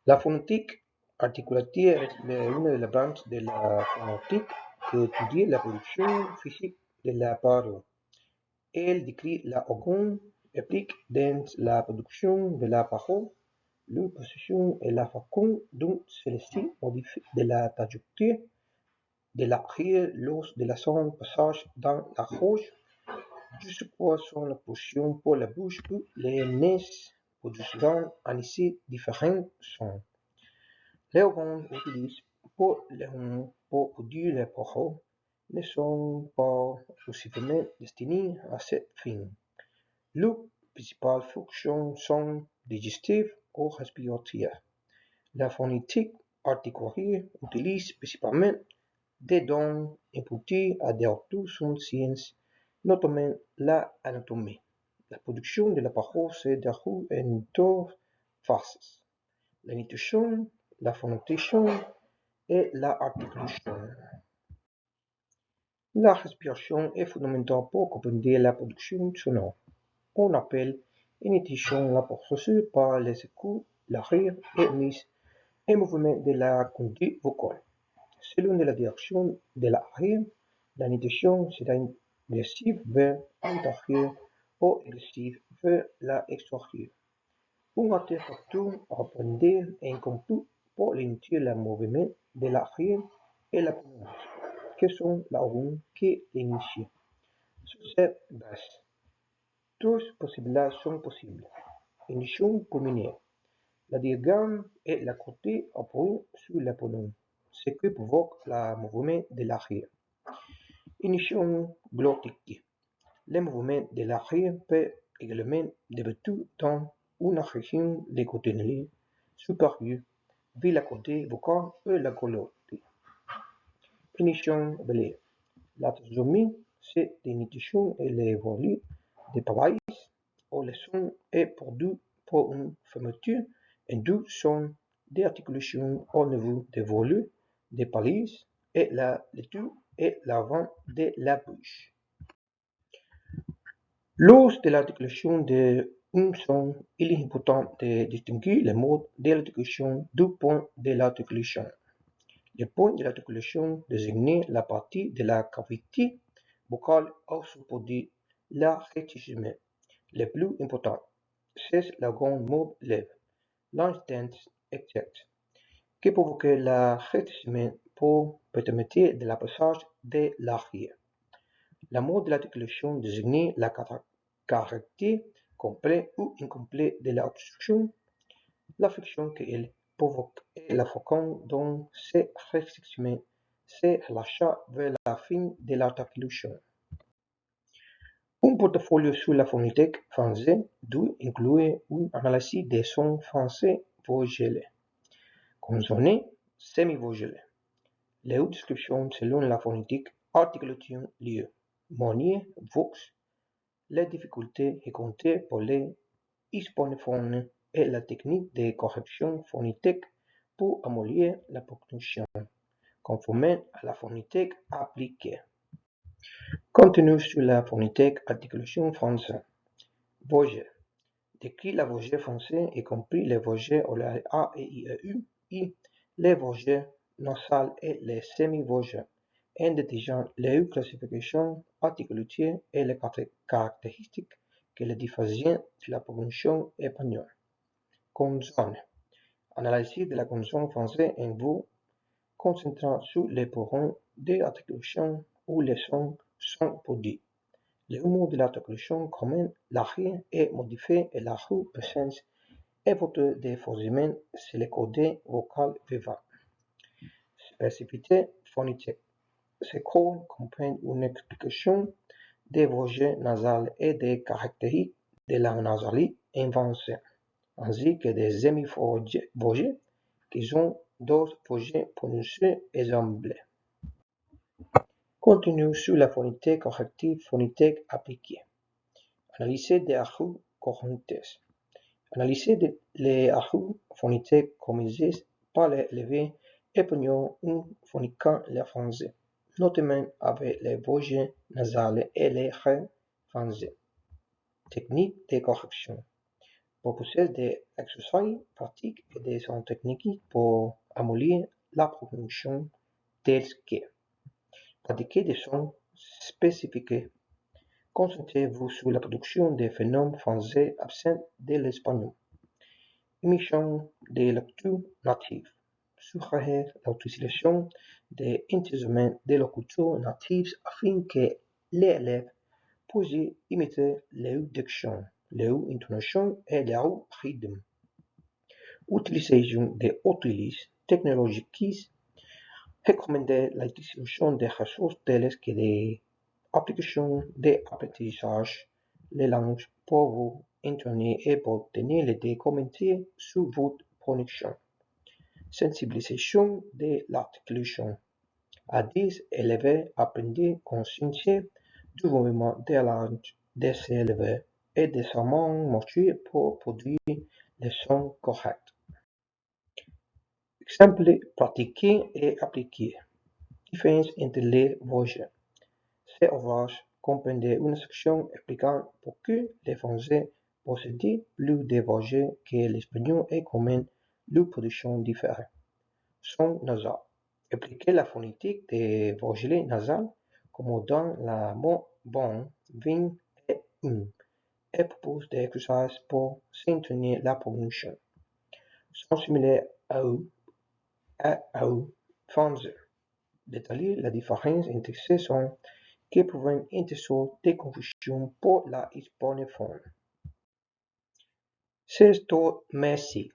La phonétique articulative est une de les branches de la phonétique qui étudie la production physique de la parole. Elle décrit l'organe impliqué dans la production de la parole, leur position et la façon dont celle-ci modifie de la trajectoire de la rire lors de son passage dans la gorge jusqu'à son position pour la bouche où les nez produisant ainsi différents sons. Les organes utilisés pour produire les paroles ne sont pas exclusivement destinés à cette fin. Leurs principales fonctions sont digestives ou respiratoires. La phonétique articulaire utilise principalement des données imputées à des sciences, notamment l'anatomie. La production de la parole se déroule en deux phases: l'énunciation, la phonétisation et l'articulation. La respiration est fondamentale pour comprendre la production sonore. On appelle énunciation la processus par les échos, l'arrière et mise en mouvement de la conduite vocale. Selon la direction de l'arrière, l'énunciation sera agressive vers l'intérieur ou agressive vers l'extérieur. Un artefact à prendre en compte pour limiter le mouvement de l'arrière et la prononce, que sont l'organe qui l'initie. Sur cette base, deux possibilités sont possibles. Ignition pulmonaire. Le diaphragme est le côté appuyé sur le poumon, ce qui provoque le mouvement de l'arrière. Ignition glottique. Le mouvement de l'arrière peut également débuter dans une région des côtés supérieurs, via le côté vocal et la glotte. Ignition vélaire. La trisomie, c'est l'initiation et l'évolution des paroles où le son est produit par une fermeture et deux sons d'articulation au niveau des volets, des paliers et la lecture et l'avant de la bouche. Lors de l'articulation d'un son, il est important de distinguer le mode de l'articulation du point de l'articulation. Le point de l'articulation désigne la partie de la cavité vocale où se produit l'arrêtissement. Le plus important, c'est le grand mot lèvre, l'instance exact, qui provoque l'arrêtissement pour permettre de la passage de l'arrière. Le mot de l'articulation désigne la caractère complet ou incomplet de l'obstruction, la friction qu'elle provoque et la façon dont ces restrictions se relâchent vers la fin de l'articulation. Un portfolio sur la phonétique française doit inclure une analyse des sons français voyelles, consonnées, semi-voyelles. Les descriptions selon la phonétique articulation lieu, manière, vox, les difficultés rencontrées pour les hispanophones et la technique de correction phonétique pour améliorer la prononciation, conformément à la phonétique appliquée. Contenu sur la phonétique articulation française. Voyelles. Décrit la voyelle française, y compris les voyelles A, E, I, E, U, I, les voyelles nasales et les semi-voyelles, indiquant les classifications articulatives et les caractéristiques que les différencient de la prononciation espagnole. Consonne. Analyse de la consonne française en vous concentrant sur les points d'articulation où les sons sont produits. Le humour de l'articulation commune, l'arrière est modifié et la rue présence est votre déforcément sur le côté vocal vivant. Spécificité phonétique. Ce cours comprend une explication des voyelles nasales et des caractéristiques de la nasalie inversée, ainsi que des semi-voyelles qui sont d'autres voyelles prononcées ensemble. Contenu sur la phonétique corrective phonétique appliquée. Analyser des arrêts correctés. Analyser les arrêts phonétiques communisés par les élèves éponyant un phoniquant le français, notamment avec les voyelles nasales et les raies français. Technique de correction. propose des exercices pratiques et des sons techniques pour améliorer la prononciation telle que pratiquer des sons spécifiques. Concentrez-vous sur la production des phénomènes français absents de l'espagnol. Émission des lectures natives. Suggérer l'utilisation des instruments de locuteurs natifs afin que l'élève puisse imiter leur diction, leur intonation et leur rythme. Utilisation des outils technologiques. Recommandez la distribution des ressources telles que des applications d'apprentissage les langues pour vous entraîner et pour obtenir des commentaires sur votre prononciation. Sensibilisation de l'articulation. À des élèves apprendre conscience du mouvement de la langue des élèves et des serments mortuaires pour produire les sons corrects. Exemple pratiquer et appliquer. Différence entre les voix. Ces ouvrages comprennent une section expliquant pourquoi les Français possèdent plus de voix que l'espagnol et comment leur production diffère. Son nasal. Expliquer la phonétique des voyelles nasales comme dans la bon, vin et et propose des exercices pour s'entraîner la prononciation. Sont similaires à français. Détailler la différence entre ces sons qui peuvent être source de confusion pour la hispanophone. C'est tout, merci.